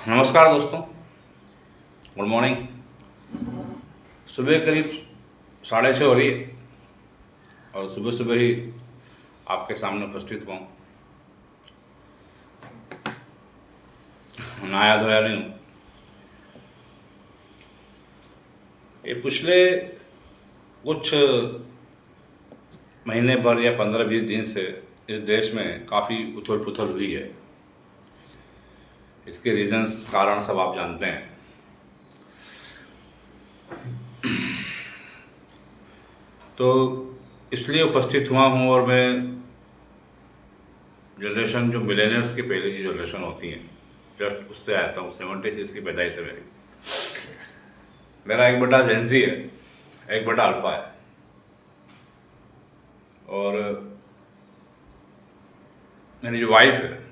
नमस्कार दोस्तों। Good morning. सुबह करीब 6:30 हो रही है और सुबह सुबह ही आपके सामने उपस्थित हुआ हूँ। नहाया धोया नहीं हूँ। ये पिछले कुछ महीने भर या 15-20 दिन से इस देश में काफ़ी उथल पुथल हुई है। इसके रीजंस कारण सब आप जानते हैं। तो इसलिए उपस्थित हुआ हूँ और मैं जनरेशन जो मिलेनियर्स की पहले की जनरेशन होती है जस्ट उससे आता हूँ। 76 की पैदाइश है मेरी। मेरा एक बेटा जेंजी है, एक बेटा अल्फा है और मेरी जो वाइफ है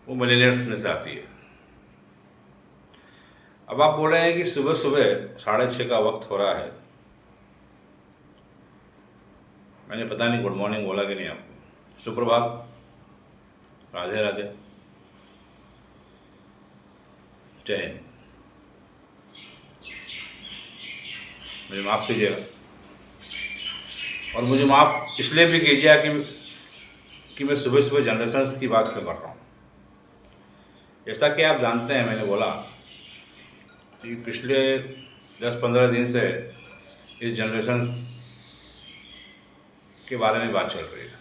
वो मिलेनियर्स में से आती है। अब आप बोल रहे हैं कि सुबह सुबह 6:30 का वक्त हो रहा है। मैंने पता नहीं गुड मॉर्निंग बोला कि नहीं आपको। सुप्रभात, राधे राधे, जय हिंद। मुझे माफ़ कीजिएगा और मुझे माफ़ इसलिए भी कीजिएगा कि मैं सुबह सुबह जनरेशन्स की बात क्यों कर रहा हूँ। जैसा कि आप जानते हैं, मैंने बोला कि पिछले 10-15 दिन से इस जनरेशन्स के बारे में बात चल रही है।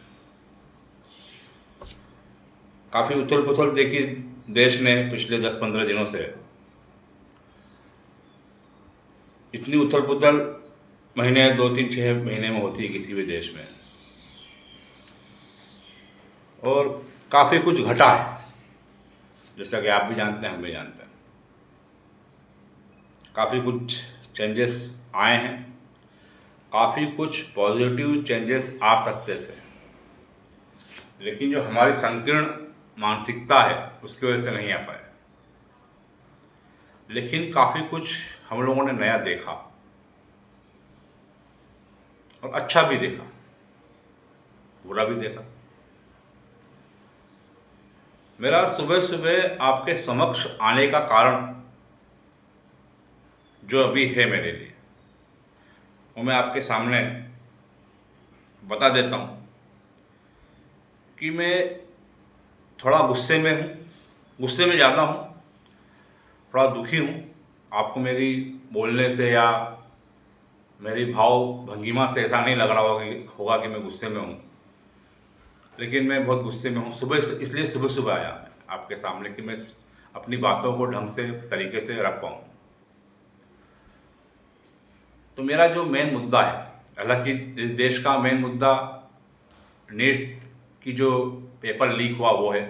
काफ़ी उथल पुथल देखी देश ने पिछले 10-15 दिनों से। इतनी उथल पुथल महीने 2-3-6 महीने में होती है किसी भी देश में, और काफ़ी कुछ घटा है, जैसा कि आप भी जानते हैं, हम भी जानते हैं। काफ़ी कुछ चेंजेस आए हैं, काफ़ी कुछ पॉजिटिव चेंजेस आ सकते थे, लेकिन जो हमारी संकीर्ण मानसिकता है उसकी वजह से नहीं आ पाए। लेकिन काफ़ी कुछ हम लोगों ने नया देखा और अच्छा भी देखा, बुरा भी देखा। मेरा सुबह सुबह आपके समक्ष आने का कारण जो अभी है मेरे लिए, वो मैं आपके सामने बता देता हूँ कि मैं थोड़ा गुस्से में हूँ, गुस्से में ज़्यादा हूँ, थोड़ा दुखी हूँ। आपको मेरी बोलने से या मेरी भाव भंगिमा से ऐसा नहीं लग रहा होगा कि मैं गुस्से में हूँ, लेकिन मैं बहुत गुस्से में हूँ। इसलिए सुबह सुबह आया मैं आपके सामने कि मैं अपनी बातों को ढंग से तरीके से रख पाऊँ। तो मेरा जो मेन मुद्दा है, हालांकि इस देश का मेन मुद्दा नीट की जो पेपर लीक हुआ वो है,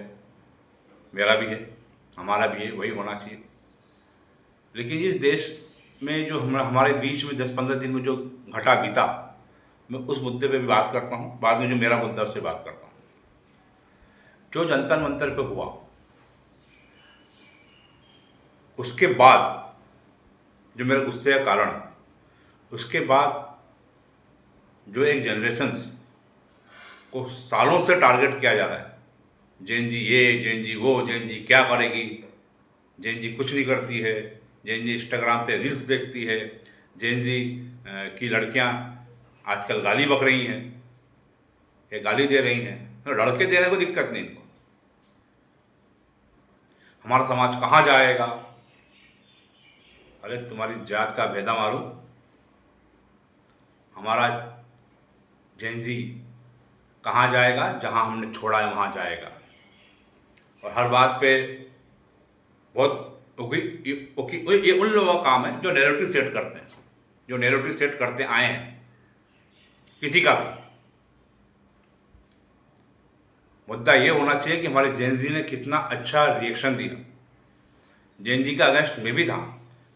मेरा भी है, हमारा भी है, वही होना चाहिए। लेकिन इस देश में जो हमारे बीच में 10-15 दिन में जो घटा बीता, मैं उस मुद्दे पे भी बात करता हूँ। बाद में जो मेरा मुद्दा उससे बात करता हूँ। जो जंतर मंतर पे हुआ उसके बाद जो मेरे गुस्से का कारण, उसके बाद जो एक जनरेशन्स को सालों से टारगेट किया जा रहा है, जेन जी ये, जेन जी वो, जेन जी क्या करेगी, जेन जी कुछ नहीं करती है, जेन जी इंस्टाग्राम पे रील्स देखती है, जेन जी की लड़कियां आजकल गाली बक रही हैं, ये गाली दे रही हैं। तो लड़के देने को दिक्कत नहीं इनको। हमारा समाज कहाँ जाएगा? अरे तुम्हारी जात का भेदा मारूं, हमारा जेनजी कहाँ जाएगा? जहाँ हमने छोड़ा है वहाँ जाएगा। और हर बात पे बहुत ये उन लोगों का काम है जो नैरेटिव सेट करते हैं, जो नैरेटिव सेट करते आए हैं किसी का भी। मुद्दा ये होना चाहिए कि हमारे जेनजी ने कितना अच्छा रिएक्शन दिया। जेनजी का अगेंस्ट मैं भी था,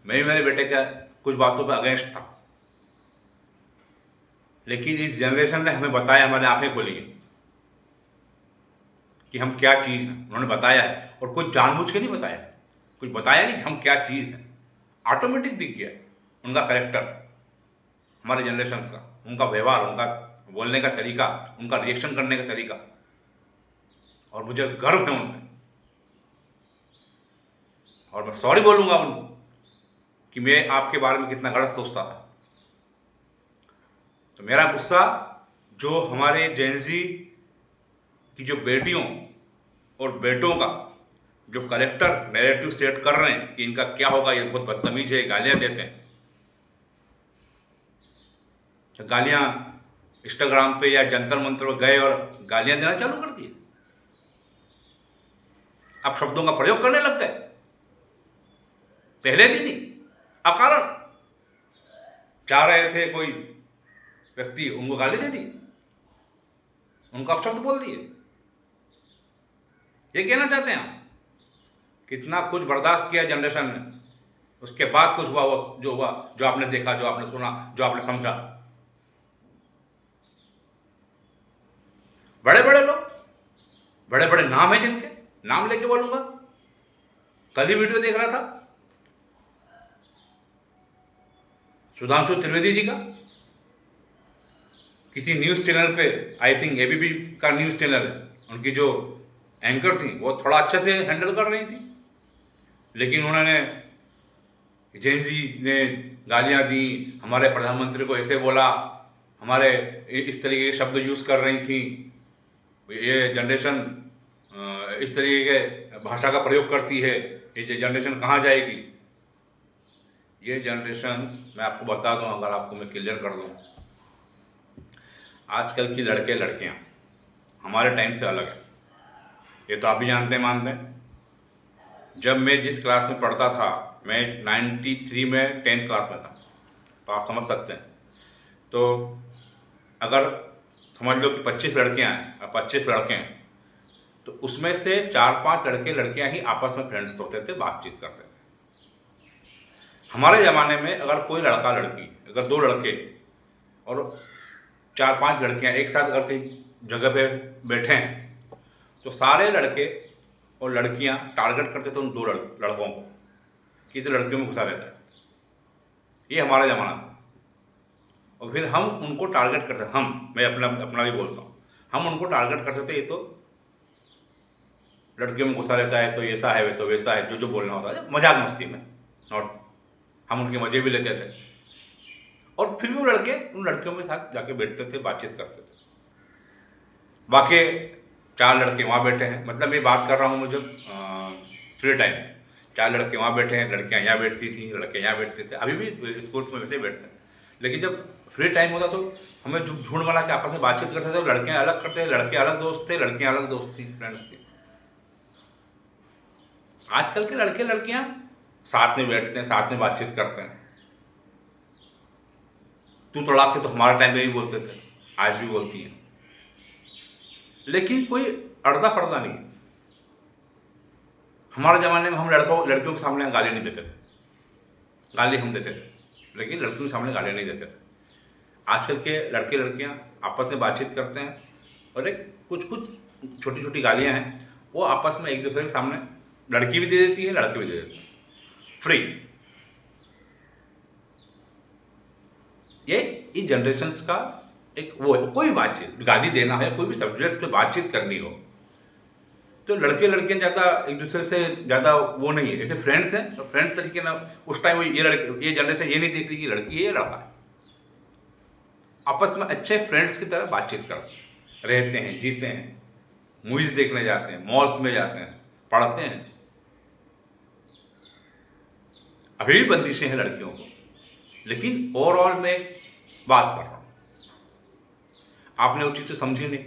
मैं भी मेरे बेटे का कुछ बातों पर अगेंस्ट था, लेकिन इस जनरेशन ने हमें बताया, हमारी आंखें खोली कि हम क्या चीज़ हैं। उन्होंने बताया है, और कुछ जानबूझ के नहीं बताया, कुछ बताया नहीं कि हम क्या चीज़ हैं। ऑटोमेटिक दिख गया उनका करेक्टर, हमारे जनरेशन का, उनका व्यवहार, उनका बोलने का तरीका, उनका रिएक्शन करने का तरीका, और मुझे गर्व है उनमें। और मैं सॉरी बोलूँगा उनको कि मैं आपके बारे में कितना गलत सोचता था। तो मेरा गुस्सा जो हमारे जेन ज़ी की जो बेटियों और बेटों का जो कलेक्टर नैरेटिव सेट कर रहे हैं कि इनका क्या होगा, ये बहुत बदतमीज है, गालियाँ देते हैं, तो गालियाँ इंस्टाग्राम पे या जंतर मंतर पर गए और गालियाँ देना चालू कर दिए। अब शब्दों का प्रयोग करने लग गए, पहले दिन ही अकारण चाह रहे थे कोई व्यक्ति, उनको गाली दे दी, उनको अपशब्द बोल दिए। ये कहना चाहते हैं आप कितना कुछ बर्दाश्त किया जनरेशन ने, उसके बाद कुछ हुआ, वो जो हुआ, जो आपने देखा, जो आपने सुना, जो आपने समझा। बड़े बड़े लोग, बड़े बड़े नाम है जिनके नाम लेके बोलूंगा। कल ही वीडियो देख रहा था सुधांशु त्रिवेदी जी का, किसी न्यूज़ चैनल पे, आई थिंक एबीपी का न्यूज़ चैनल है, उनकी जो एंकर थी वो थोड़ा अच्छे से हैंडल कर रही थी, लेकिन उन्होंने जैन जी ने गालियाँ दी, हमारे प्रधानमंत्री को ऐसे बोला, हमारे इस तरीके के शब्द यूज़ कर रही थी, ये जनरेशन इस तरीके के भाषा का प्रयोग करती है, ये जनरेशन कहाँ जाएगी। ये जनरेशन मैं आपको बता दूं, अगर आपको मैं क्लियर कर दूं, आजकल की लड़के लड़कियां हमारे टाइम से अलग है। ये तो आप भी जानते हैं, मानते हैं। जब मैं जिस क्लास में पढ़ता था, मैं 93 में 10th क्लास में था, तो आप समझ सकते हैं। तो अगर समझ लो कि 25 लड़कियां हैं और 25 लड़के हैं, तो उसमें से 4-5 लड़के लड़कियां ही आपस में फ्रेंड्स होते थे, बातचीत करते थे। हमारे ज़माने में अगर कोई लड़का लड़की, अगर 2 लड़के और 4-5 लड़कियां एक साथ अगर कहीं जगह पे बैठे हैं, तो सारे लड़के और लड़कियां टारगेट करते थे उन 2 लड़कों को कि तो लड़कियों में घुसा रहता है। ये हमारा ज़माना था। और फिर हम उनको टारगेट करते, मैं अपना भी बोलता हूँ, हम उनको टारगेट करते थे, ये तो लड़कियों में घुसा रहता है, तो ऐसा है, वे तो वैसा है, जो बोलना होता है, मजाक मस्ती में, नॉट, हम उनके मजे भी लेते थे। और फिर भी वो लड़के उन लड़कियों के साथ जाके बैठते थे, बातचीत करते थे। बाकी 4 लड़के वहाँ बैठे हैं, मतलब मैं बात कर रहा हूँ मुझे फ्री टाइम, 4 लड़के वहाँ बैठे हैं, लड़कियाँ यहाँ बैठती थी, लड़के यहाँ बैठते थे, अभी भी स्कूल्स में वैसे ही बैठते हैं। लेकिन जब फ्री टाइम होता तो हमें झूठ बना के आपस में बातचीत करते थे, लड़कियाँ अलग करते थे, लड़के अलग दोस्त थे, लड़कियाँ अलग दोस्त थी, फ्रेंड्स थी। आजकल के लड़के लड़कियाँ साथ में बैठते हैं, साथ में बातचीत करते हैं। तू तड़ाक से तो हमारे टाइम में भी बोलते थे, आज भी बोलती हैं, लेकिन कोई अड़दा पर्दा नहीं। हमारे ज़माने में हम लड़कियों के सामने गाली नहीं देते थे, गाली हम देते थे, लेकिन लड़कियों के सामने गाली नहीं देते थे। आजकल के लड़के लड़कियां आपस में बातचीत करते हैं, और एक कुछ छोटी छोटी गालियां हैं, वो आपस में एक दूसरे के सामने लड़की भी दे देती है, लड़के भी दे देते हैं, फ्री। ये जनरेशन्स का एक वो है। कोई बातचीत, गाली देना है, कोई भी सब्जेक्ट पे बातचीत करनी हो, तो लड़के लड़कियां ज़्यादा एक दूसरे से ज़्यादा वो नहीं है, जैसे फ्रेंड्स हैं तो फ्रेंड्स तरीके ना, उस टाइम ये जनरेशन ये नहीं देख रही कि लड़की है, ये लड़का है। आपस में अच्छे फ्रेंड्स की तरह बातचीत करते रहते हैं, जीते हैं, मूवीज देखने जाते हैं, मॉल्स में जाते हैं, पढ़ते हैं। अभी भी बंदिशें हैं लड़कियों को, लेकिन ओवरऑल में बात कर रहा हूं, आपने वो चीज़ तो समझी नहीं।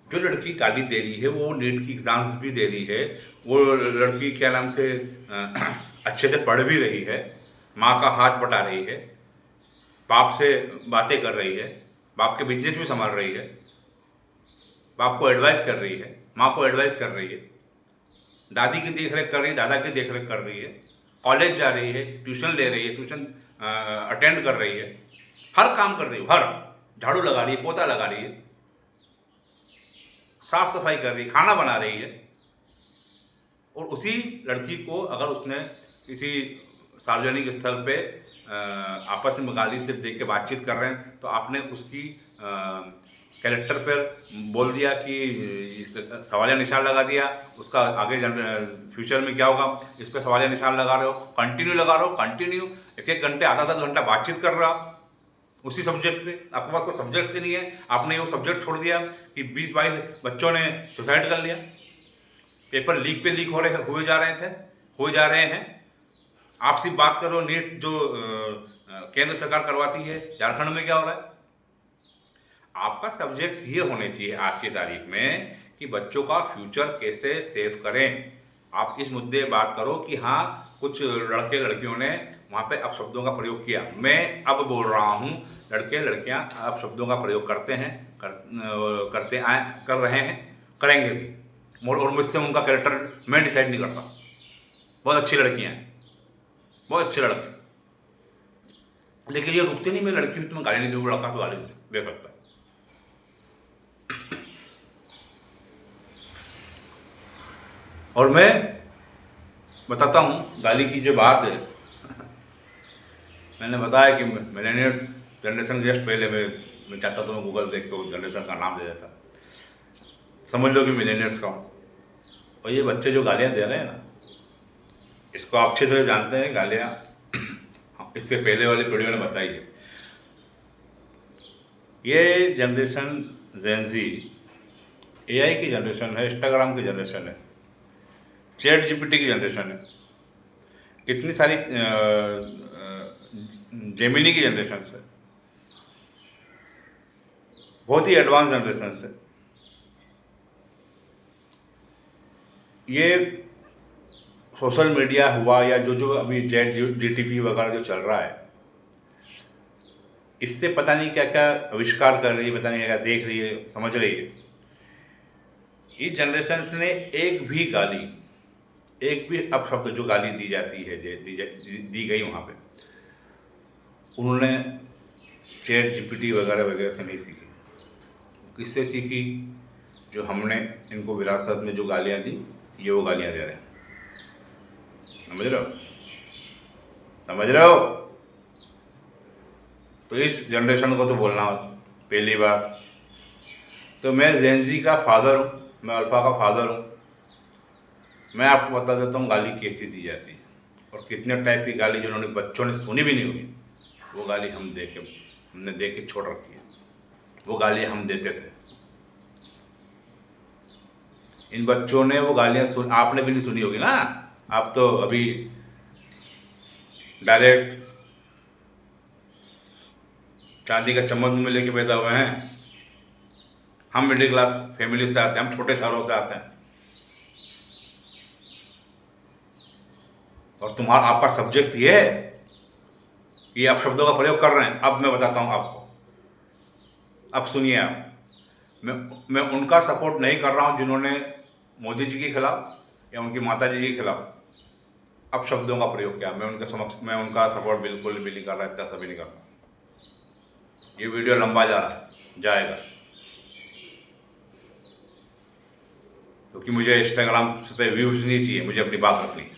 जो लड़की गाली दे रही है वो नीट की एग्जाम्स भी दे रही है, वो लड़की क्या नाम से अच्छे से पढ़ भी रही है, माँ का हाथ बटा रही है, बाप से बातें कर रही है, बाप के बिजनेस भी संभाल रही है, बाप को एडवाइस कर रही है, माँ को एडवाइस कर रही है, दादी की देख रेख कर रही है, दादा की देख रेख कर रही है, कॉलेज जा रही है, ट्यूशन ले रही है, ट्यूशन अटेंड कर रही है, हर काम कर रही है, हर झाड़ू लगा रही है, पोता लगा रही है, साफ सफाई कर रही है, खाना बना रही है। और उसी लड़की को अगर उसने किसी सार्वजनिक स्थल पे आपस में गाली से देख के बातचीत कर रहे हैं, तो आपने उसकी कैरेक्टर पर बोल दिया कि सवालिया निशान लगा दिया, उसका आगे फ्यूचर में क्या होगा इस पर सवालिया निशान लगा रहे हो, कंटिन्यू लगा रहे हो, कंटिन्यू 1-1 घंटे, आधा घंटा बातचीत कर रहे हो आप उसी सब्जेक्ट पे। आपके पास कोई सब्जेक्ट ही नहीं है, आपने वो सब्जेक्ट छोड़ दिया कि 20-22 बच्चों ने सुसाइड कर लिया, पेपर लीक पे लीक हुए जा रहे हैं। आप सिर्फ बात करो नीट जो केंद्र सरकार करवाती है, झारखंड में क्या हो रहा है। आपका सब्जेक्ट ये होने चाहिए आज की तारीख में कि बच्चों का फ्यूचर कैसे सेव करें। आप इस मुद्दे बात करो कि हाँ कुछ लड़के लड़कियों ने वहाँ पे अपशब्दों का प्रयोग किया। मैं अब बोल रहा हूँ लड़के लड़कियाँ अपशब्दों का प्रयोग करते हैं, कर रहे हैं, करेंगे भी। और मुझसे उनका कैरेक्टर मैं डिसाइड नहीं करता। बहुत अच्छी लड़कियाँ हैं, बहुत अच्छे लड़के, लेकिन ये रुकते नहीं। मैं लड़की हूँ तो मैं गाली नहीं दूँ, लड़का तो गाली दे सकता है। और मैं बताता हूँ गाली की जो बात है, मैंने बताया कि मिलेनियर्स जनरेशन जस्ट पहले मैं चाहता तो मैं गूगल देख के उस जनरेशन का नाम दे देता, समझ लो कि मिलेनियर्स का हूँ। और ये बच्चे जो गालियाँ दे रहे हैं ना, इसको आप अच्छी तरह जानते हैं गालियाँ इससे पहले वाली पीढ़ियों ने बताई है। ये जनरेशन जेन ज़ी एआई की जनरेशन है, इंस्टाग्राम की जनरेशन है, चैट जीपीटी की जनरेशन है, इतनी सारी जेमिनी की जनरेशन है, बहुत ही एडवांस जनरेशन है। ये सोशल मीडिया हुआ या जो अभी चैट जीटीपी वगैरह जो चल रहा है, इससे पता नहीं क्या क्या आविष्कार कर रही है, पता नहीं क्या क्या देख रही है, समझ रही है। इस जनरेशन ने एक भी अपशब्द जो गाली दी जाती है, दी गई वहाँ पे, उन्होंने चैट जीपीटी वगैरह वगैरह से नहीं सीखी। किससे सीखी? जो हमने इनको विरासत में जो गालियाँ दी, ये वो गालियाँ दे रहे हैं। समझ रहे हो? तो इस जनरेशन को तो बोलना पहली बार तो मैं जेन ज़ी का फादर हूँ, मैं अल्फ़ा का फादर हूँ। मैं आपको बता देता हूँ गाली कैसी दी जाती है और कितने टाइप की गाली जिन्होंने बच्चों ने सुनी भी नहीं होगी, वो गाली हमने दे के छोड़ रखी है। वो गाली हम देते थे, इन बच्चों ने वो गालियाँ आपने भी नहीं सुनी होगी ना। आप तो अभी डायरेक्ट चांदी का चम्मच में लेके पैदा हुए हैं। हम मिडिल क्लास फैमिली से आते हैं, हम छोटे शहरों से आते हैं, और आपका सब्जेक्ट ये है कि आप शब्दों का प्रयोग कर रहे हैं। अब मैं बताता हूँ आपको, अब सुनिए आप। मैं उनका सपोर्ट नहीं कर रहा हूँ जिन्होंने मोदी जी के खिलाफ या उनकी माता जी के खिलाफ अब शब्दों का प्रयोग किया। मैं उनका सपोर्ट बिल्कुल भी नहीं कर रहा, इतना सभी नहीं कर रहा। ये वीडियो लंबा जाएगा क्योंकि मुझे इंस्टाग्राम पे व्यूज नहीं चाहिए, मुझे अपनी बात रखनी है,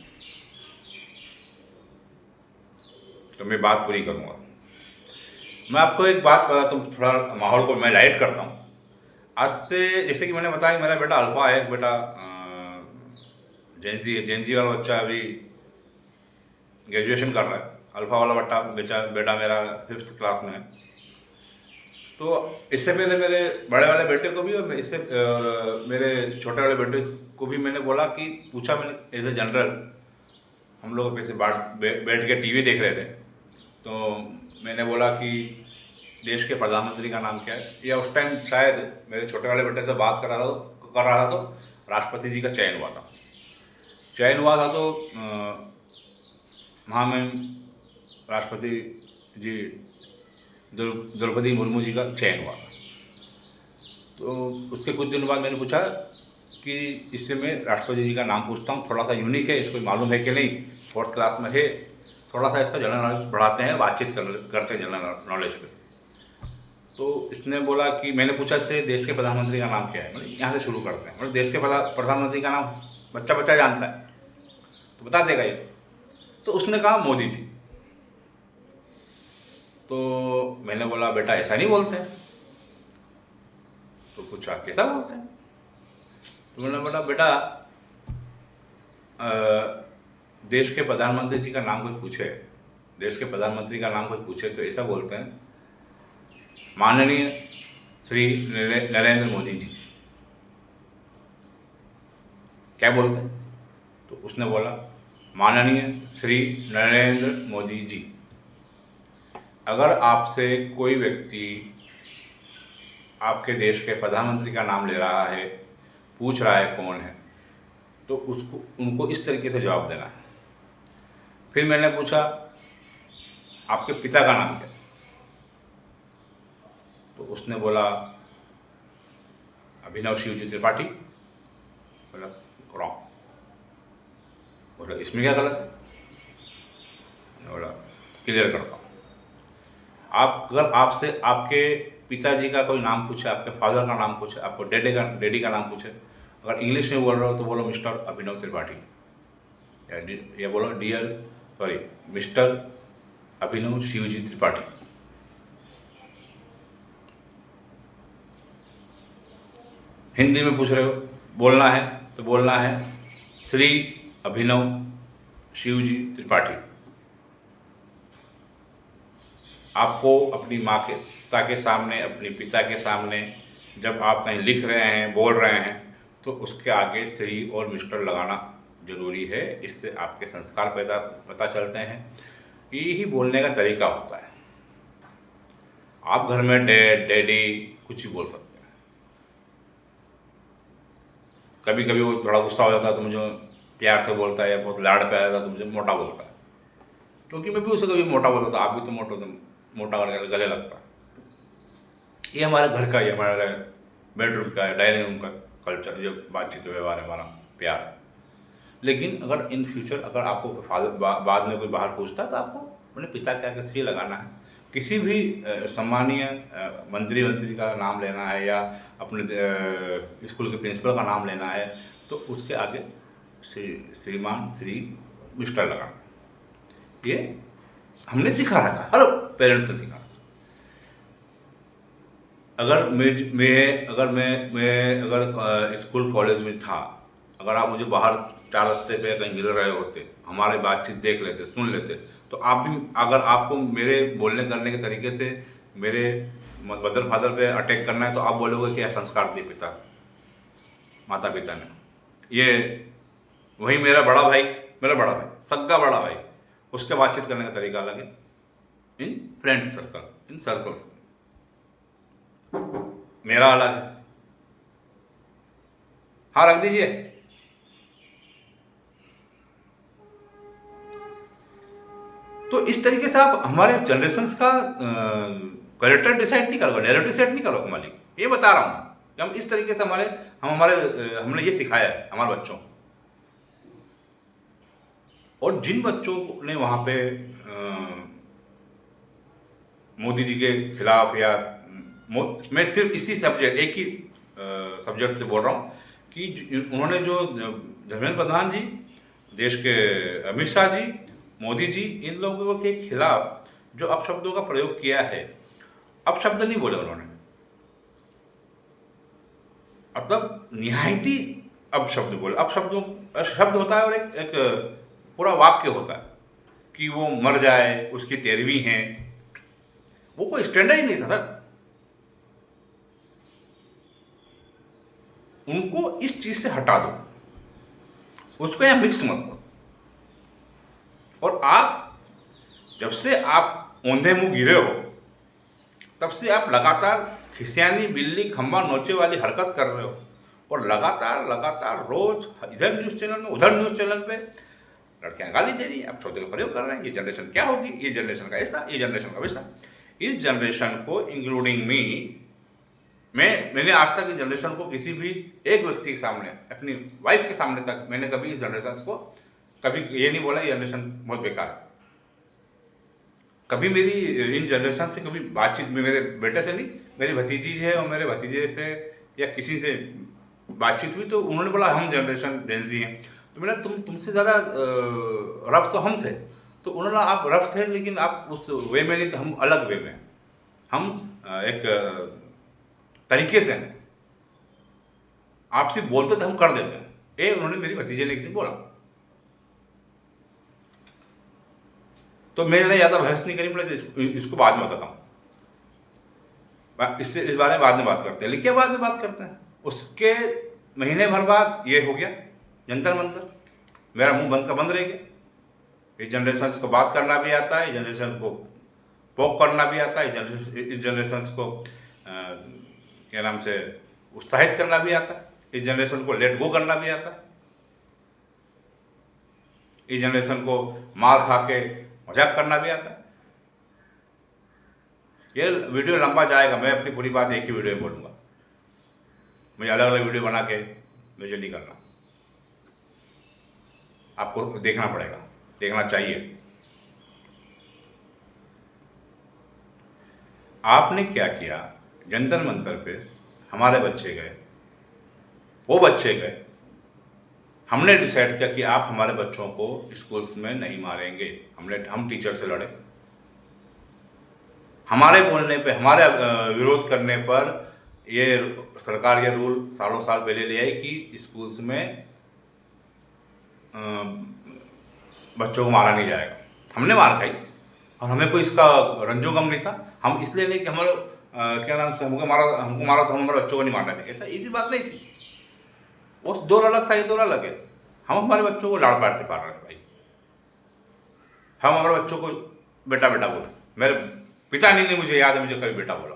तो मैं बात पूरी करूँगा। मैं आपको एक बात बताता हूँ, थोड़ा माहौल को मैं लाइट करता हूँ। आज से जैसे कि मैंने बताया मेरा बेटा अल्फा है, एक बेटा जेन ज़ी वाला बच्चा अभी ग्रेजुएशन कर रहा है। अल्फा वाला बेटा मेरा 5th क्लास में है। तो इससे पहले मेरे बड़े वाले बेटे को भी और मेरे छोटे वाले बेटे को भी मैंने बोला कि पूछा मैंने एज ए जनरल, हम लोग ऐसे बैठ के टीवी देख रहे थे, तो मैंने बोला कि देश के प्रधानमंत्री का नाम क्या है, या उस टाइम शायद मेरे छोटे वाले बेटे से बात कर रहा था तो राष्ट्रपति जी का चयन हुआ था तो महामहिम राष्ट्रपति जी द्रौपदी मुर्मू जी का चयन हुआ था। तो उसके कुछ दिन बाद मैंने पूछा कि इससे मैं राष्ट्रपति जी का नाम पूछता हूँ, थोड़ा सा यूनिक है, इसको मालूम है कि नहीं, 4th क्लास में है, थोड़ा सा इसका जनरल नॉलेज बढ़ाते हैं, बातचीत करते हैं जनरल नॉलेज पे। तो इसने बोला कि मैंने पूछा इससे देश के प्रधानमंत्री का नाम क्या है, मतलब यहाँ से शुरू करते हैं, मतलब देश के प्रधानमंत्री का नाम बच्चा जानता है तो बता देगा ये। तो उसने कहा मोदी जी। तो मैंने बोला बेटा ऐसा नहीं बोलते हैं। तो पूछा कैसा बोलते हैं? तो मैंने बोला बेटा देश के प्रधानमंत्री जी का नाम कोई पूछे, देश के प्रधानमंत्री का नाम कोई पूछे तो ऐसा बोलते हैं माननीय श्री नरेंद्र मोदी जी। क्या बोलते हैं? तो उसने बोला माननीय श्री नरेंद्र मोदी जी। अगर आपसे कोई व्यक्ति आपके देश के प्रधानमंत्री का नाम ले रहा है, पूछ रहा है कौन है, तो उसको उनको इस तरीके से जवाब देना है। फिर मैंने पूछा आपके पिता का नाम क्या? तो उसने बोला अभिनव शिवजी त्रिपाठी। बोला रॉन्ग। बोला इसमें क्या गलत है? बोला क्लियर करता हूँ। आप अगर आपसे आपके पिताजी का कोई नाम पूछे, आपके फादर का नाम पूछे, आपको डैडी का नाम पूछे, अगर इंग्लिश में बोल रहे हो तो बोलो मिस्टर अभिनव त्रिपाठी, या बोलो मिस्टर अभिनव शिवजी त्रिपाठी। हिंदी में पूछ रहे हो, बोलना है तो बोलना है श्री अभिनव शिवजी त्रिपाठी। आपको अपनी माँ के पिता के सामने, अपने पिता के सामने जब आप कहीं लिख रहे हैं, बोल रहे हैं, तो उसके आगे श्री और मिस्टर लगाना जरूरी है। इससे आपके संस्कार पता चलते हैं। यही बोलने का तरीका होता है। आप घर में डैड, डैडी कुछ भी बोल सकते हैं। कभी कभी वो थोड़ा गुस्सा हो जाता है तो मुझे प्यार से बोलता है, या बहुत लाड़ पे आ जाता है तो मुझे मोटा बोलता है, क्योंकि मैं भी उसे कभी मोटा बोलता था। आप भी तो मोटा करके गले लगता है। ये हमारे घर का, ये हमारे बेडरूम का, डाइनिंग रूम का कल्चर, ये बातचीत व्यवहार है हमारा, प्यार। लेकिन अगर इन फ्यूचर अगर आपको बाद में कोई बाहर पूछता है तो आपको अपने पिता के आगे श्री लगाना है। किसी भी सम्मानीय मंत्री का नाम लेना है, या अपने स्कूल के प्रिंसिपल का नाम लेना है, तो उसके आगे श्रीमान, श्री, मिस्टर लगाना। ये हमने सिखा रखा, हर पेरेंट्स ने सिखा। अगर मैं स्कूल कॉलेज में था, अगर आप मुझे बाहर 4 रास्ते पे कहीं मिल रहे होते, हमारे बातचीत देख लेते, सुन लेते, तो आप भी, अगर आपको मेरे बोलने करने के तरीके से मेरे मदर फादर पे अटैक करना है, तो आप बोलोगे क्या संस्कार दिए माता पिता ने। ये वही मेरा बड़ा भाई, सग्गा बड़ा भाई, उसके बातचीत करने का तरीका अलग है। इन फ्रेंड सर्कल, इन सर्कल्स मेरा अलग है। हाँ, रख दीजिए। तो इस तरीके से आप हमारे जनरेशन्स का कैरेक्टर डिसाइड नहीं करोगे, नैरेटिव सेट नहीं करोगे मालिक। ये बता रहा हूँ कि हम इस तरीके से हमने ये सिखाया है हमारे बच्चों को। और जिन बच्चों ने वहाँ पे मोदी जी के खिलाफ, या मैं सिर्फ इसी सब्जेक्ट, एक ही सब्जेक्ट से बोल रहा हूँ कि उन्होंने जो धर्मेंद्र प्रधान जी, देश के अमित शाह जी, मोदी जी, इन लोगों के खिलाफ जो अपशब्दों का प्रयोग किया है, अपशब्द नहीं बोले उन्होंने, मतलब निहायती अपशब्द बोले। शब्द होता है और एक पूरा वाक्य होता है कि वो मर जाए, उसकी 13वीं है, वो कोई स्टैंडर्ड ही नहीं था सर। उनको इस चीज से हटा दो, उसको यहां मिक्स मत करो। और आप जब से आप औंधे मुंह गिरे हो, तब से आप लगातार खिसियानी बिल्ली खंबा नोचे वाली हरकत कर रहे हो, और लगातार रोज इधर न्यूज चैनल में, उधर न्यूज चैनल पे लड़कियां गाली दे रही है, आप शब्द का प्रयोग कर रहे हैं। ये जनरेशन क्या होगी, ये जनरेशन का ऐसा, ये जनरेशन का वैसा। इस जनरेशन को इंक्लूडिंग मी, मैंने आज तक इस जनरेशन को किसी भी एक व्यक्ति के सामने, अपनी वाइफ के सामने तक, मैंने कभी इस जनरेशन को कभी ये नहीं बोला ये जनरेशन बहुत बेकार है। कभी मेरी इन जनरेशन से कभी बातचीत में, मेरे बेटे से नहीं, मेरी भतीजी है और मेरे भतीजे से या किसी से बातचीत हुई तो उन्होंने बोला हम जनरेशन जेनजी हैं। तो मैंने तुमसे ज़्यादा रफ तो हम थे। तो उन्होंने आप रफ थे लेकिन आप उस वे में नहीं थे, हम अलग वे में, हम एक तरीके से हैं। आप सिर्फ बोलते थे, हम कर देते हैं। ये उन्होंने मेरी भतीजे ने एक दिन बोला। तो मेरे लिए ज़्यादा बहस नहीं करनी पड़े, इसको बाद में बताता हूँ, इससे इस बारे में बाद में बात करते हैं। लेकिन बाद में बात करते हैं। उसके महीने भर बाद ये हो गया जंतर मंतर, मेरा मुंह बंद का बंद रह गया। इस जनरेशन को बात करना भी आता है, इस जनरेशन को पोक करना भी आता है, इस जनरेशन को क्या नाम से उत्साहित करना भी आता है, इस जनरेशन को लेट गो करना भी आता है, इस जनरेशन को मार खा के मजाक करना भी आता है। ये वीडियो लंबा जाएगा, मैं अपनी पूरी बात एक ही वीडियो में बोलूँगा। मुझे अलग अलग वीडियो बना के मुझे नहीं करना, आपको देखना पड़ेगा, देखना चाहिए। आपने क्या किया, जंतर मंतर पे हमारे बच्चे गए, वो बच्चे गए, हमने डिसाइड किया कि आप हमारे बच्चों को स्कूल्स में नहीं मारेंगे। हम टीचर से लड़े, हमारे बोलने पे, हमारे विरोध करने पर ये सरकार ये रूल सालों साल पहले ले आई कि स्कूल्स में बच्चों को मारा नहीं जाएगा। हमने मार खाई और हमें कोई इसका रंजो गम नहीं था। हम इसलिए नहीं कि हमारे क्या नाम से हमको मारा तो हम हमारे बच्चों को नहीं मारना चाहिए, ऐसा इसी बात नहीं थी। वो दौर अलग था, ये दौर अलग है। हम हमारे बच्चों को लाड़ प्यार से पाल रहे हैं भाई। हम हमारे बच्चों को बेटा बेटा बोले। मेरे पिताजी ने, मुझे याद है, मुझे कभी बेटा बोला।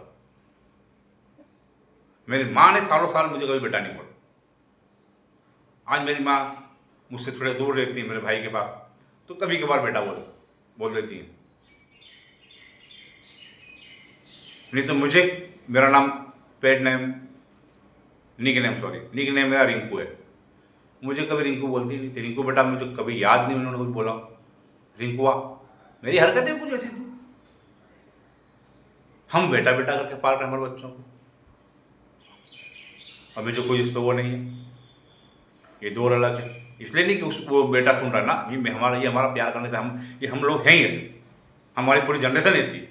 मेरी माँ ने सालों साल मुझे कभी बेटा नहीं बोला। आज मेरी माँ मुझसे थोड़े दूर रहती है, मेरे भाई के पास, तो कभी कभार बेटा बोल देती है। नहीं तो मुझे, मेरा नाम पेड नेम, निक नेम मेरा रिंकू है। मुझे कभी रिंकू बोलती नहीं थी। रिंकू बेटा मुझे कभी याद नहीं उन्होंने कुछ बोला। रिंकुआ, मेरी हरकतें कुछ ऐसी थी। हम बेटा बेटा करके पाल रहे हैं हमारे बच्चों को, और मुझे कोई इस पर वो नहीं है। ये दौर अलग है, इसलिए नहीं कि वो बेटा सुन रहा है ना, ये हमारा प्यार करने से ये हम लोग हैं ही ऐसे, हमारी पूरी जनरेशन ऐसी है।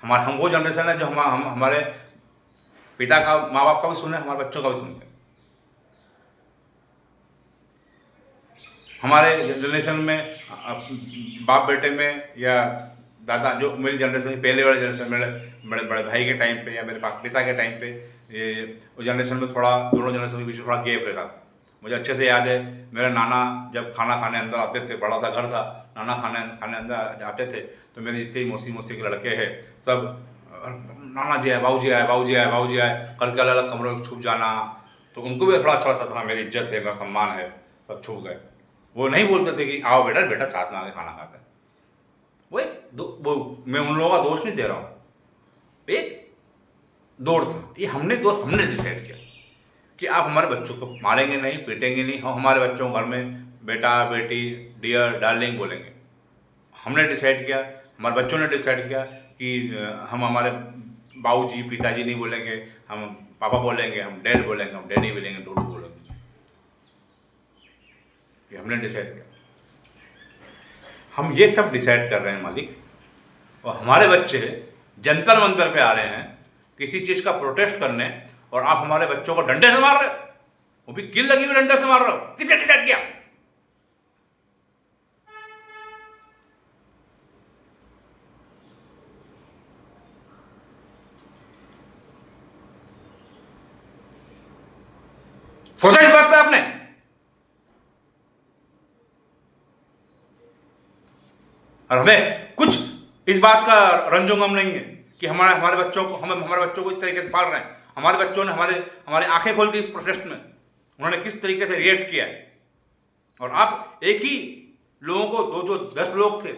हम वो जनरेशन है जो हमारे पिता का, माँ बाप का भी सुने, हमारे बच्चों का भी सुनते हैं। हमारे जनरेशन में बाप बेटे में, या दादा, जो मेरी जनरेशन, पहले वाले जनरेशन, मेरे बड़े बड़े भाई के टाइम पे या मेरे पिता के टाइम पे, ये उस जनरेशन में थोड़ा, दोनों जनरेशन के बीच में थोड़ा गैप रहता था। मुझे अच्छे से याद है, मेरे नाना जब खाना खाने अंदर आते थे, बड़ा सा घर था, नाना खाने अंदर आते थे, तो मेरे जितने मौसी के लड़के हैं सब, नाना जी आए, बाबू जी आए, बाबू जी आए, बाबू जी आए करके अलग अलग कमरों में छुप जाना। तो उनको भी थोड़ा अच्छा लगता था, मेरी इज्जत है, मेरा सम्मान है, सब छुप गए। वो नहीं बोलते थे कि आओ बेटा बेटा साथ में आके खाना खाते हैं। वो मैं उन लोगों का दोष नहीं दे रहा हूँ, एक दौड़ था। ये हमने डिसाइड किया कि आप हमारे बच्चों को मारेंगे नहीं, पीटेंगे नहीं। हम हमारे बच्चों को घर में बेटा बेटी, डियर डार्लिंग बोलेंगे। हमने डिसाइड किया, हमारे बच्चों ने डिसाइड किया कि हम हमारे बाबूजी पिताजी नहीं बोलेंगे, हम पापा बोलेंगे, हम डैड बोलेंगे, हम डैडी बोलेंगे, डोडू बोलेंगे। ये हमने डिसाइड किया। हम ये सब डिसाइड कर रहे हैं मालिक, और हमारे बच्चे जंतर मंतर पे आ रहे हैं किसी चीज का प्रोटेस्ट करने, और आप हमारे बच्चों को डंडे से मार रहे हो, वो भी किल लगी हुई डंडे से मार रहे हो। किसने डिसाइड किया? सोचा इस बात पे आपने? और हमें कुछ इस बात का रंजोगम नहीं है कि हमारे बच्चों को इस तरीके से पाल रहे हैं। हमारे बच्चों ने हमारी आंखें खोल दी इस प्रोटेस्ट में, उन्होंने किस तरीके से रिएक्ट किया है। और आप एक ही लोगों को, जो 10 लोग थे,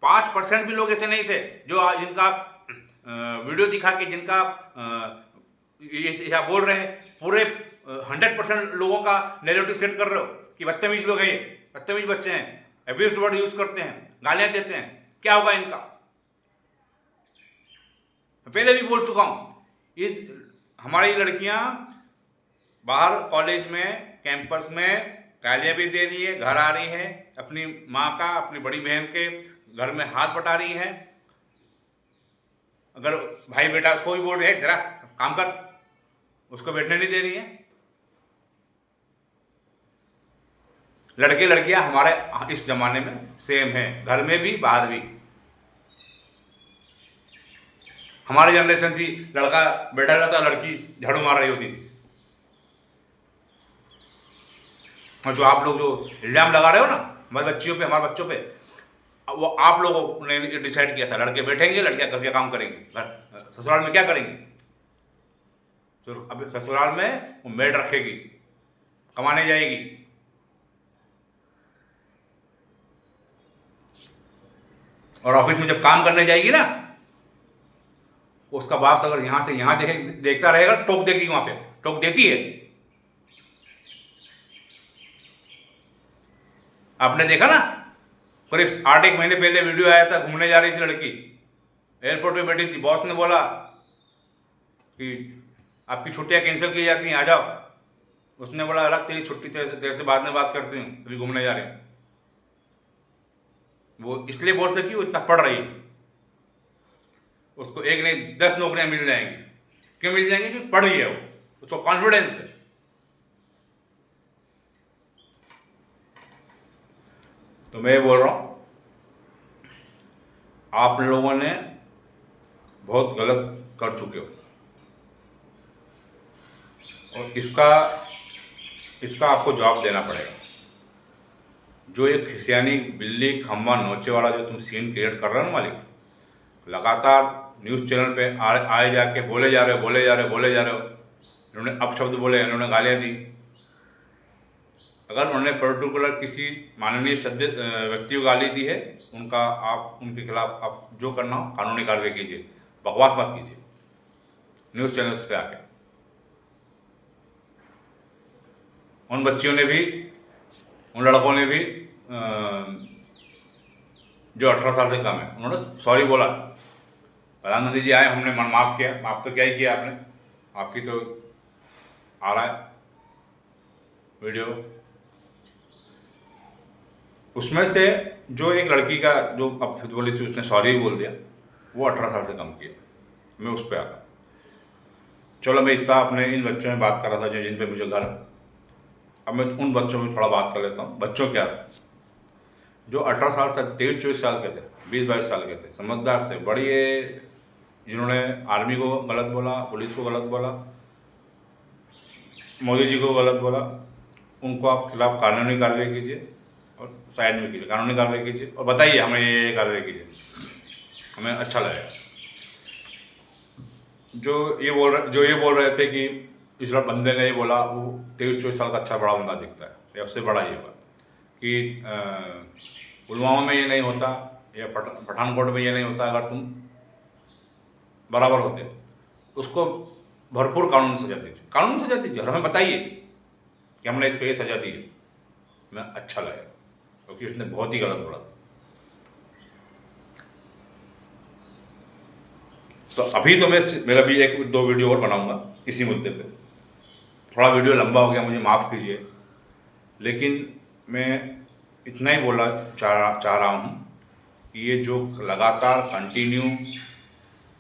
5% भी लोग ऐसे नहीं थे जो जिनका वीडियो दिखा के, जिनका ये बोल रहे हैं, पूरे 100% लोगों का नैरेटिव सेट कर रहे हो कि बदतमीज लोग हैं, ये बदतमीज बच्चे हैं, अब्यूज्ड वर्ड यूज करते हैं, गालियां देते हैं, क्या होगा इनका? पहले भी बोल चुका हूं, ये हमारी लड़कियां बाहर कॉलेज में, कैंपस में गालियां भी दे रही है, घर आ रही है, अपनी माँ का, अपनी बड़ी बहन के घर में हाथ बटा रही है। अगर भाई बेटा कोई बोल रहे जरा काम कर, उसको बैठने नहीं दे रही है। लड़के लड़कियां हमारे इस जमाने में सेम हैं, घर में भी बाहर भी। हमारी जनरेशन थी, लड़का बैठा रहता, लड़की झाड़ू मार रही होती थी। और जो आप लोग जो इल्जाम लगा रहे हो ना हमारे बच्चियों पे, हमारे बच्चों पे, वो आप लोगों ने डिसाइड किया था। लड़के बैठेंगे, लड़कियां घर के काम करेंगी। ससुराल में क्या करेंगी? तो अब ससुराल में वो मेड रखेगी, कमाने जाएगी। और ऑफिस में जब काम करने जाएगी ना, उसका बॉस अगर यहां से यहां देखता रहेगा, टोक देगी, वहां पे टोक देती है। आपने देखा ना, करीब 8-1 महीने पहले वीडियो आया था, घूमने जा रही थी लड़की, एयरपोर्ट पे बैठी थी, बॉस ने बोला कि आपकी छुट्टियां कैंसिल की जाती हैं, आ जाओ। उसने बोला रख तेरी छुट्टी, तेरे से बाद में बात करती हूँ, अभी घूमने जा रही हूँ। वो इसलिए बोल सकी, वो इतना पढ़ रही है, उसको एक नहीं 10 नौकरियां मिल जाएंगी। क्यों मिल जाएंगी? क्योंकि पढ़ रही है वो, उसको कॉन्फिडेंस है। तो मैं ये बोल रहा हूं, आप लोगों ने बहुत गलत कर चुके हो, और इसका आपको जवाब देना पड़ेगा। जो एक खिसियानी बिल्ली खम्बा नोचे वाला जो तुम सीन क्रिएट कर रहे हो ना मालिक, लगातार न्यूज़ चैनल पे आए जाके बोले जा रहे हो। इन्होंने अपशब्द बोले, इन्होंने गालियाँ दी। अगर उन्होंने पर्टिकुलर किसी माननीय व्यक्ति को गाली दी है, आप उनके खिलाफ आप जो करना हो कानूनी कार्रवाई कीजिए, बकवास मत कीजिए न्यूज़ चैनल्स पे आके। उन बच्चियों ने भी, उन लड़कों ने भी जो 18 साल से कम है, उन्होंने सॉरी बोला। प्रधानमंत्री जी आए, हमने माफ़ किया। माफ़ तो क्या ही किया आपने, आपकी तो आ रहा है वीडियो। उसमें से जो एक लड़की का जो अब बोली थी, उसने सॉरी बोल दिया, वो 18 साल से कम की है। मैं उस पर आ रहा। चलो, मैं इतना अपने इन बच्चों में बात कर रहा था जिन पे मुझे घर। अब मैं उन बच्चों में थोड़ा बात कर लेता हूँ। बच्चों क्या, जो 18 साल से 23-24 साल के थे, 20-22 साल के थे, समझदार थे, बढ़िया, जिन्होंने आर्मी को गलत बोला, पुलिस को गलत बोला, मोदी जी को गलत बोला, उनको आप खिलाफ कानूनी कार्रवाई कीजिए और साइड में कीजिए, कानूनी कार्रवाई कीजिए और बताइए हमें ये कार्रवाई कीजिए, हमें अच्छा लगेगा। जो ये बोल रहे थे कि इस बंदे ने ये बोला, वो 23-24 साल का अच्छा बड़ा बंदा दिखता है, या उससे बड़ा ये होगा कि पुलवामा में ये नहीं होता, या पठानकोट में ये नहीं होता अगर तुम बराबर होते। उसको भरपूर कानून सजा दीजिए, कानून सजा दीजिए, और हमें बताइए कि हमने इसको ये सजा दी है, हमें अच्छा लगेगा, क्योंकि उसने बहुत ही गलत बोला था। तो अभी तो मेरा भी 1-2 वीडियो और बनाऊंगा इसी मुद्दे पे। थोड़ा वीडियो लंबा हो गया, मुझे माफ़ कीजिए, लेकिन मैं इतना ही बोलना चाह रहा हूँ कि ये जो लगातार कंटिन्यू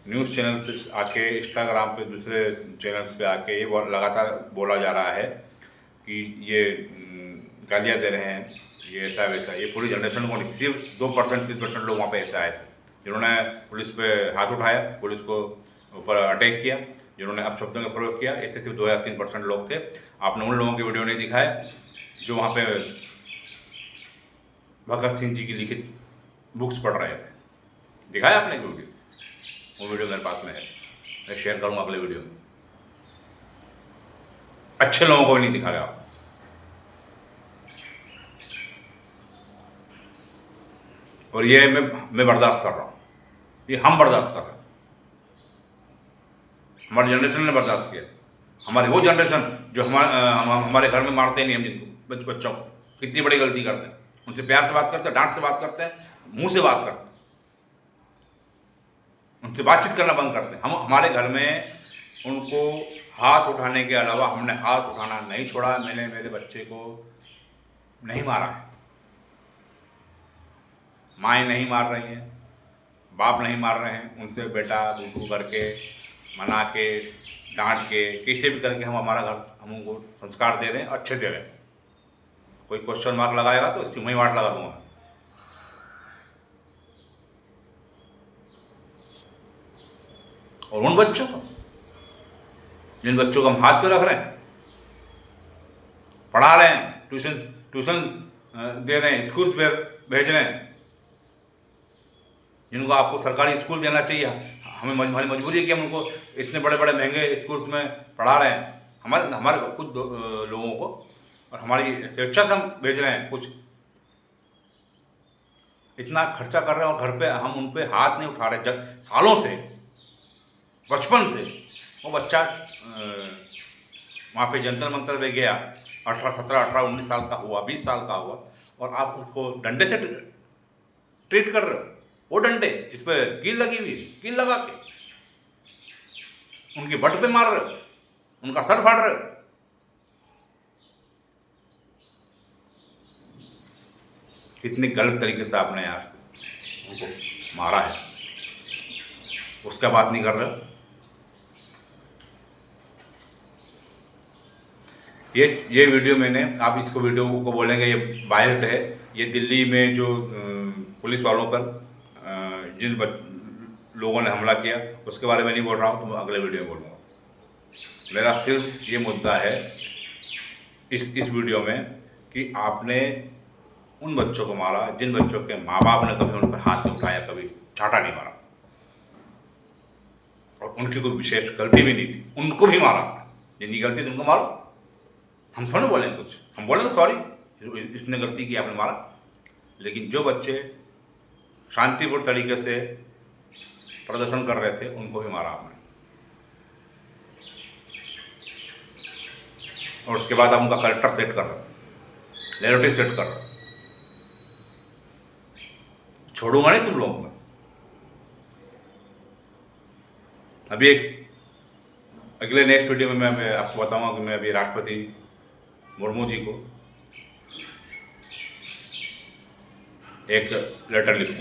न्यूज़ चैनल पे आके, इंस्टाग्राम पे, दूसरे चैनल्स पे आके ये लगातार बोला जा रहा है कि ये गालियाँ दे रहे हैं, ये ऐसा वैसा, ये पूरी जनरेशन को नहीं, सिर्फ 2% 3% लोग वहाँ पे ऐसे आए थे जिन्होंने पुलिस पे हाथ उठाया, पुलिस को ऊपर अटैक किया, जिन्होंने अपशब्दों का प्रयोग किया। ऐसे सिर्फ 2 या 3% लोग थे। आपने उन लोगों की वीडियो नहीं दिखाए जो वहाँ पे भगत सिंह जी की लिखित बुक्स पढ़ रहे थे। दिखाया आपने वीडियो? वो वीडियो मेरे पास में है, मैं शेयर करूँगा अगले वीडियो में। अच्छे लोगों को भी नहीं दिखा रहे आप। और ये मैं बर्दाश्त कर रहा हूँ, ये हम बर्दाश्त कर रहे हैं, हमारी जनरेशन ने बर्दाश्त किया। हमारी वो जनरेशन जो हमारे घर में मारते नहीं हम जिनको बच्चों को, कितनी बड़ी गलती करते हैं। उनसे प्यार से बात करते हैं, डांट से बात करते हैं, मुंह से बात करते हैं, उनसे बातचीत करना बंद करते हैं। हम हमारे घर में उनको हाथ उठाने के अलावा हमने हाथ उठाना नहीं छोड़ा। मैंने मेरे बच्चे को नहीं मारा है, माएँ नहीं मार रही हैं, बाप नहीं मार रहे हैं, उनसे बेटा बूबू करके मना के, डांट के, कैसे भी करके हम हमारा घर हम उनको संस्कार दे दें, अच्छे दे दें। कोई क्वेश्चन मार्क लगाएगा तो उसकी मैं वाट लगा दूंगा। और उन बच्चों को, जिन बच्चों को हम हाथ पे रख रहे हैं, पढ़ा रहे हैं, ट्यूशन ट्यूशन दे रहे हैं, स्कूल भेज रहे हैं, जिनको आपको सरकारी स्कूल देना चाहिए, हमें हमारी मजबूरी है कि हम उनको इतने बड़े बड़े महंगे स्कूल्स में पढ़ा रहे हैं, हमारे हमारे कुछ लोगों को, और हमारी स्वेच्छा से हम भेज रहे हैं, कुछ इतना खर्चा कर रहे हैं और घर पे हम उन पे हाथ नहीं उठा रहे। सालों से, बचपन से वो बच्चा वहाँ पे जंतर मंतर में गया, 19 साल का हुआ, 20 साल का हुआ, और आप उसको डंडे से ट्रीट कर रहे हो। वो डंडे जिस पे कील लगी हुई, कील लगा के उनकी बट पे मार रहे हो, उनका सर फाड़ रहे हो। कितनी गलत तरीके से आपने यार उनको मारा है, उसका बात नहीं कर रहे हो। ये वीडियो मैंने, आप इसको वीडियो को बोलेंगे ये बायस्ड है, ये दिल्ली में जो पुलिस वालों पर जिन लोगों ने हमला किया उसके बारे में नहीं बोल रहा हूँ, तो मैं अगले वीडियो में बोलूँगा। मेरा सिर्फ ये मुद्दा है इस वीडियो में कि आपने उन बच्चों को मारा जिन बच्चों के माँ बाप ने कभी उन पर हाथ नहीं उठाया, कभी चाटा नहीं मारा, और उनकी कोई विशेष गलती भी नहीं थी, उनको भी मारा। जिनकी गलती थी उनको मारो, हम थोड़े बोलेंगे कुछ, हम बोलेंगे सॉरी इसने गलती की, आपने मारा। लेकिन जो बच्चे शांतिपूर्ण तरीके से प्रदर्शन कर रहे थे उनको भी मारा आपने, और उसके बाद आप उनका करेक्टर सेट कर रहे, नैरेटिव सेट कर रहे। छोड़ूंगा नहीं तुम लोगों को। अभी एक अगले नेक्स्ट वीडियो में मैं आपको बताऊंगा कि मैं अभी राष्ट्रपति मुर्मू जी को एक लेटर लिखूं,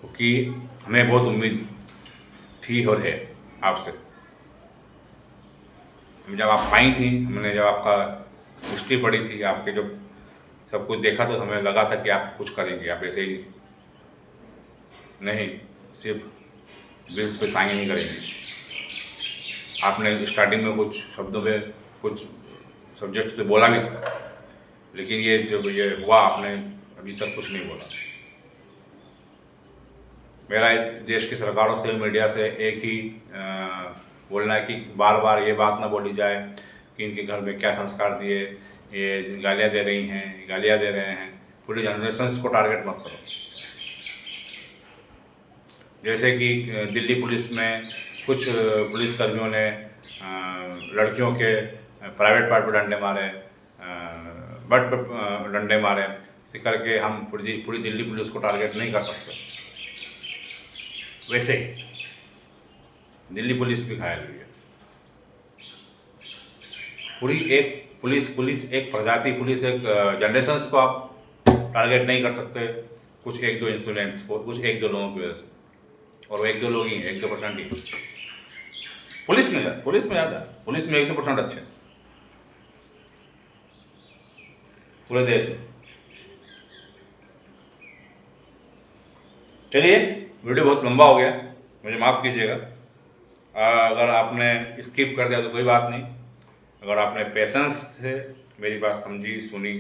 क्योंकि हमें बहुत उम्मीद थी और है आपसे। जब आप आई थी, हमने जब आपका हिस्ट्री पढ़ी थी, आपके जब सब कुछ देखा, तो हमें लगा था कि आप कुछ करेंगे। आप ऐसे ही नहीं सिर्फ बिल्स पे साइन नहीं करेंगे। आपने स्टार्टिंग में कुछ शब्दों पे कुछ सब्जेक्ट पे बोला भी था, लेकिन ये जब ये हुआ आपने अभी तक कुछ नहीं बोला। मेरा देश की सरकारों से, मीडिया से एक ही बोलना है कि बार बार ये बात ना बोली जाए कि इनके घर में क्या संस्कार दिए, ये गालियाँ दे रही हैं, गालियाँ दे रहे हैं। पूरी जनरेशन्स को टारगेट मत करो। जैसे कि दिल्ली पुलिस में कुछ पुलिसकर्मियों ने लड़कियों के प्राइवेट पार्ट पर डंडे मारे, बट पर डंडे मारे, इसी करके हम पूरी दिल्ली पुलिस को टारगेट नहीं कर सकते। वैसे दिल्ली पुलिस भी घायल हुई है। पूरी एक पुलिस एक प्रजाति, पुलिस एक जनरेशन्स को आप टारगेट नहीं कर सकते कुछ एक दो इंसिडेंट्स को, कुछ एक दो लोगों की वजह से। और वो एक दो लोग ही, 1-2% ही पुलिस में ज़्यादा, पुलिस में 1-2% अच्छे पूरे देश में। चलिए, वीडियो बहुत लंबा हो गया, मुझे माफ़ कीजिएगा। अगर आपने स्किप कर दिया तो कोई बात नहीं। अगर आपने पेशेंस से मेरी बात समझी, सुनी,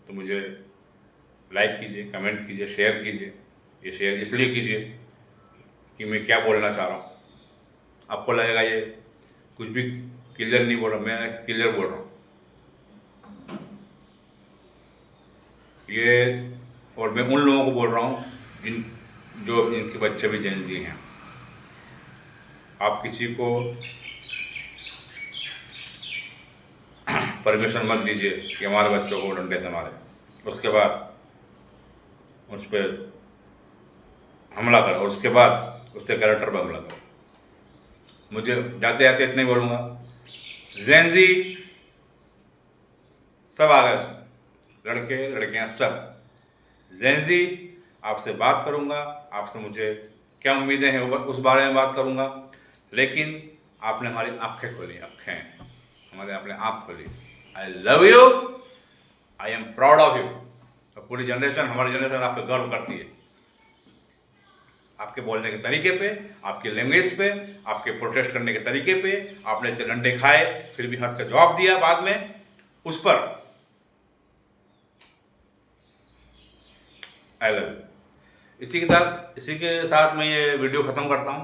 तो मुझे लाइक कीजिए, कमेंट कीजिए, शेयर कीजिए। ये शेयर इसलिए कीजिए कि मैं क्या बोलना चाह रहा हूँ। आपको लगेगा ये कुछ भी क्लियर नहीं बोल रहा, मैं क्लियर बोल रहा हूँ। ये और मैं उन लोगों को बोल रहा हूँ जो इनके बच्चे भी जेन जी हैं। आप किसी को परमिशन मत दीजिए कि हमारे बच्चों को डंडे से मारे, उसके बाद उस पर हमला करो, और उसके बाद उसके कैरेक्टर पर हमला करो। मुझे जाते जाते इतने बोलूँगा, जैन जी सब आ गए उसमें, लड़के लड़कियाँ सब। जैन जी आपसे बात करूँगा, आपसे मुझे क्या उम्मीदें हैं उस बारे में बात करूँगा। लेकिन आपने हमारी आँखें खोली, आँखें हमारे आपने आँख खोली। I love you, I am proud of you. और पूरी जनरेशन, हमारी जनरेशन आप पे गर्व करती है, आपके बोलने के तरीके पे, आपके लैंग्वेज पे, आपके प्रोटेस्ट करने के तरीके पे। आपने डंडे खाए फिर भी हंस कर जवाब दिया बाद में उस पर। I love you. इसी के साथ मैं ये वीडियो ख़त्म करता हूँ।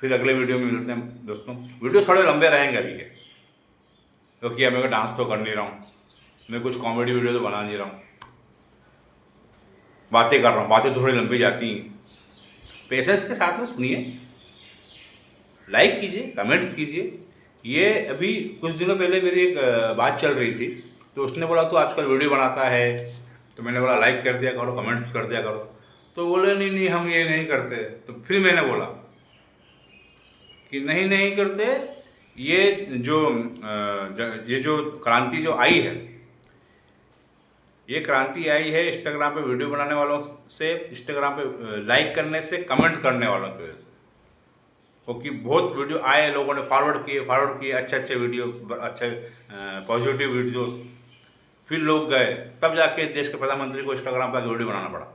फिर अगले वीडियो में मिलते हैं दोस्तों। वीडियो थोड़े लंबे रहेंगे अभी के, क्योंकि अब मैं डांस तो कर नहीं रहा हूँ, मैं कुछ कॉमेडी वीडियो तो बना नहीं रहा हूँ, बातें कर रहा हूँ, बातें थोड़ी लंबी जाती हैं। पेशेंस के साथ में सुनिए, लाइक कीजिए, कमेंट्स कीजिए। ये अभी कुछ दिनों पहले मेरी एक बात चल रही थी, तो उसने बोला तू आजकल वीडियो बनाता है, तो मैंने बोला लाइक कर दिया करो, कमेंट्स कर दिया करो। तो बोले नहीं नहीं हम ये नहीं करते। तो फिर मैंने बोला कि नहीं करते। ये जो क्रांति जो आई है, ये क्रांति आई है इंस्टाग्राम पे वीडियो बनाने वालों से, इंस्टाग्राम पे लाइक करने से, कमेंट करने वालों की वजह से। क्योंकि बहुत वीडियो आए, लोगों ने फॉरवर्ड किए अच्छे वीडियो, अच्छे पॉजिटिव वीडियोस। फिर लोग गए, तब जाके देश के प्रधानमंत्री को इंस्टाग्राम पर वीडियो बनाना पड़ा।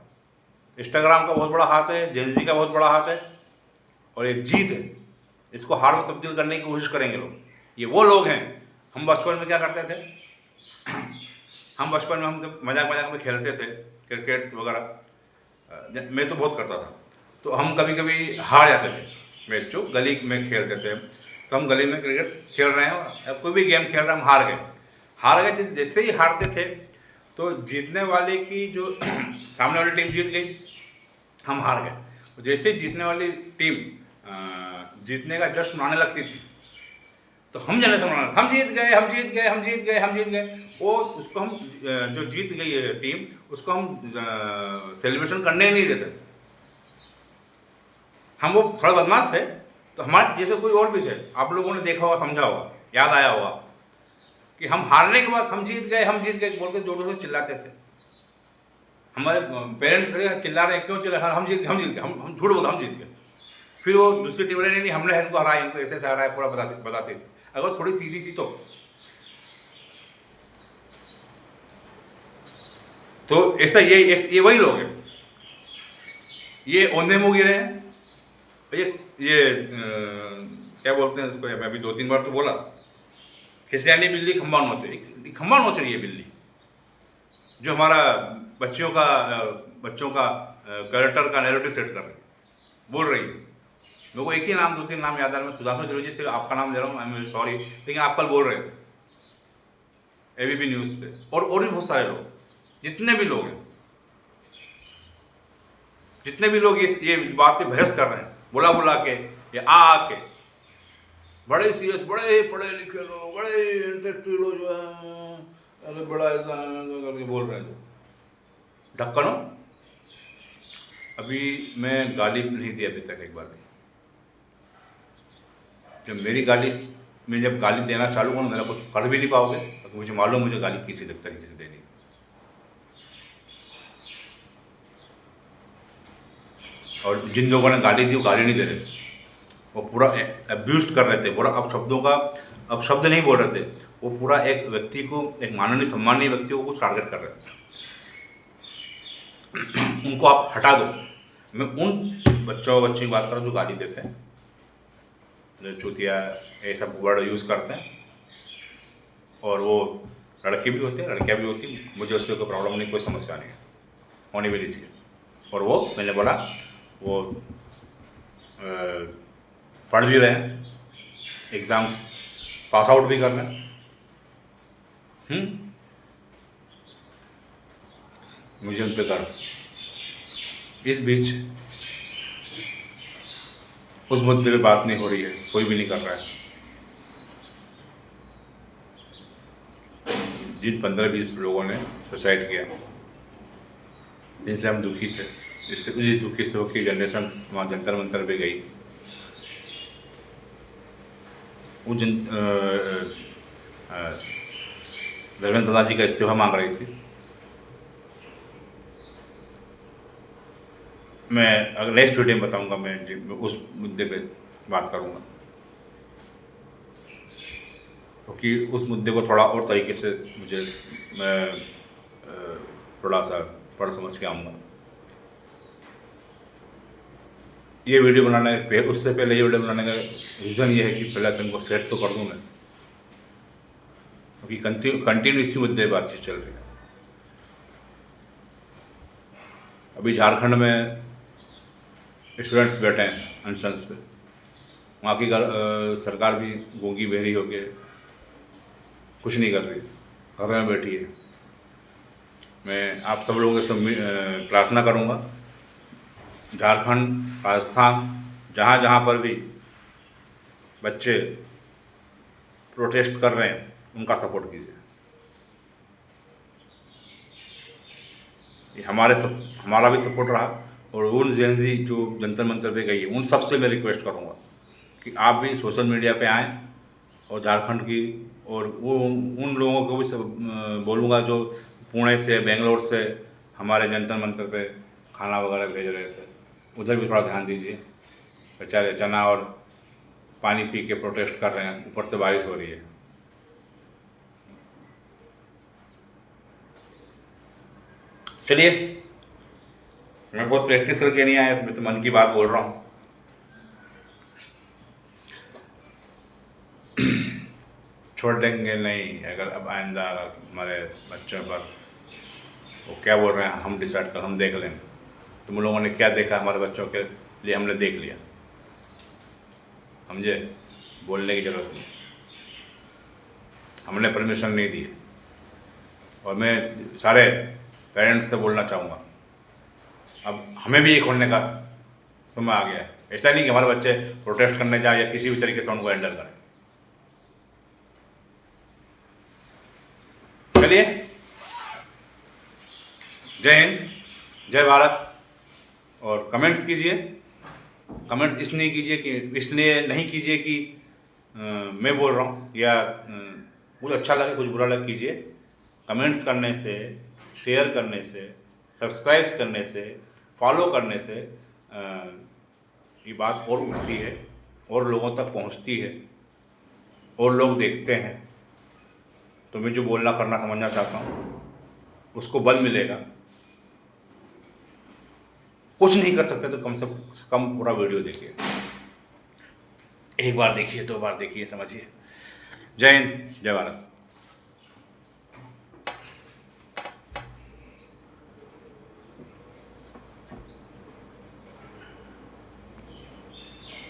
इंस्टाग्राम का बहुत बड़ा हाथ है, जेनजी का बहुत बड़ा हाथ है, और ये जीत है, इसको हार में तब्दील करने की कोशिश करेंगे लोग। ये वो लोग हैं। हम बचपन में क्या करते थे, हम बचपन में हम जब मजाक में खेलते थे क्रिकेट वगैरह, मैं तो बहुत करता था, तो हम कभी कभी हार जाते थे मैच जो गली में खेलते थे। तो हम गली में क्रिकेट खेल रहे हैं या कोई भी गेम खेल रहे हैं, हम हार गए। जैसे ही हारते थे तो जीतने वाले की जो सामने वाली टीम जीत गई, हम हार गए। जैसे ही जीतने वाली टीम जीतने का जश्न मनाने लगती थी, तो हम जनरेशन मनाना, हम जीत गए। वो उसको हम जो जीत गई है टीम, उसको हम सेलिब्रेशन करने ही नहीं देते थे। हम वो थोड़ा बदमाश थे, तो हमारे जैसे कोई और भी थे, आप लोगों ने देखा होगा, समझा होगा, याद आया होगा कि हम हारने के बाद हम जीत गए बोल के जोरों से चिल्लाते थे। हमारे पेरेंट्स खड़े चिल्ला रहे हैं, क्यों चिल्ला रहे, हम जीत गए, हम झूठ बोलते हम जीत गए। फिर वो दूसरी टीम वाले नहीं हमने इनको हराया, इनको ऐसे हराया, पूरा बताते थे। अगर थोड़ी सीधी थी तो ऐसा ये वही लोग हैं, ये औंधे मुंह गिरे हैं। ये क्या बोलते हैं इसको, अभी 2-3 बार तो बोला, खिसियानी बिल्ली खंबा नोच रही है बिल्ली, जो हमारा बच्चों का कैरेक्टर का नैरेटिव सेट कर रही, बोल रही है। मेरे को एक ही नाम, 2-3 नाम याद आ रहा है, मैं सुधांशु त्रिवेदी से आपका नाम दे रहा हूँ, आई एम सॉरी, लेकिन आप कल बोल रहे थे एबीपी न्यूज़ पे, और भी बहुत सारे लोग, जितने भी लोग ये बात पे बहस कर रहे हैं, बुला के या आके, बड़े सीरियस, बड़े पढ़े लिखे लोग, बड़े इंटेलेक्चुअल लोग जो है, अरे बड़ा ऐसा करके बोल रहे हैं, जो ढक्कनों। अभी मैं गाली नहीं दी अभी तक एक बार भी। जब मेरी गाली, मैं जब गाली देना चालू करूँ, मेरा कुछ कर भी नहीं पाओगे, क्योंकि मुझे मालूम, मुझे गाली किसी तरीके से देनी। और जिन लोगों ने गाली दी वो गाली नहीं दे रहे थे, वो पूरा अब्यूज कर रहे थे, पूरा अब शब्द नहीं बोल रहे थे, वो पूरा एक व्यक्ति को, एक माननीय सम्मानीय व्यक्ति को कुछ टारगेट कर रहे थे। उनको आप हटा दो। मैं उन बच्चों की बात कर रहा हूँ जो गाली देते हैं, जो चूतिया ये सब वर्ड यूज़ करते हैं, और वो लड़के भी होते हैं, लड़कियाँ भी होती हैं, मुझे उससे कोई प्रॉब्लम नहीं, कोई समस्या नहीं है, होनी भी नहीं चाहिए। और वो मैंने बोला, वो पढ़ भी रहे हैं, एग्ज़ाम्स पास आउट भी कर रहे हैं। मुझे उन पर गर्व। इस बीच उस मुद्दे पे बात नहीं हो रही है, कोई भी नहीं कर रहा है। जिन 15-20 लोगों ने सुसाइड किया, जिनसे हम दुखी थे, जिस दुखी से होकर जनरेशन वहाँ जंतर मंतर पे गई, वो धर्मेंद्र प्रधान जी का इस्तीफा मांग रही थी, मैं अगर नेक्स्ट वीडियो में बताऊंगा, मैं उस मुद्दे पे बात करूंगा, क्योंकि उस मुद्दे को थोड़ा और तरीके से मैं थोड़ा सा पढ़ समझ के आऊँगा। ये वीडियो बनाने उससे पहले ये वीडियो बनाने का रीज़न ये है कि पहले तुमको सेट तो कर दूँ मैं, क्योंकि कंटिन्यू इसी मुद्दे पर बातचीत चल रही है। अभी झारखंड में स्टूडेंट्स बैठे हैं अनशंस पे, वहाँ की सरकार भी गूंगी बहरी होके कुछ नहीं कर रही, घर में बैठी है। मैं आप सब लोगों से प्रार्थना करूँगा, झारखंड, राजस्थान, जहाँ जहाँ पर भी बच्चे प्रोटेस्ट कर रहे हैं उनका सपोर्ट कीजिए। ये हमारा भी सपोर्ट रहा, और उन जेनजी जो जंतर मंतर पे गई है उन सबसे मैं रिक्वेस्ट करूँगा कि आप भी सोशल मीडिया पे आएँ, और झारखंड की और वो उन लोगों को भी सब बोलूँगा जो पुणे से, बेंगलोर से हमारे जंतर मंतर पे खाना वगैरह भेज रहे थे, उधर भी थोड़ा ध्यान दीजिए। बेचारे चना और पानी पी के प्रोटेस्ट कर रहे हैं, ऊपर से बारिश हो रही है। चलिए, मैं बहुत प्रैक्टिस करके नहीं आया, मैं तो मन की बात बोल रहा हूँ। छोड़ देंगे नहीं, अगर अब आइंदा अगर हमारे बच्चों पर वो क्या बोल रहे हैं हम डिसाइड कर, हम देख लेंगे। तुम लोगों ने क्या देखा हमारे बच्चों के लिए, हमने देख लिया, समझे, बोलने की ज़रूरत नहीं, हमने परमिशन नहीं दी। और मैं सारे पेरेंट्स से बोलना चाहूँगा, अब हमें भी ये खोलने का समय आ गया है। ऐसा नहीं कि हमारे बच्चे प्रोटेस्ट करने जाए या किसी भी तरीके से उनको हैंडल करें। चलिए, जय हिंद, जय भारत। और कमेंट्स कीजिए, कमेंट्स इसलिए नहीं कीजिए कि मैं बोल रहा हूँ या कुछ अच्छा लगे कुछ बुरा लगे, कीजिए। कमेंट्स करने से, शेयर करने से, सब्सक्राइब करने से, फॉलो करने से ये बात और उठती है और लोगों तक पहुँचती है और लोग देखते हैं। तो मैं जो बोलना करना समझना चाहता हूँ उसको बल मिलेगा। कुछ नहीं कर सकते तो कम से कम पूरा वीडियो देखिए, एक बार देखिए, 2 बार देखिए, समझिए। जय हिंद, जय भारत।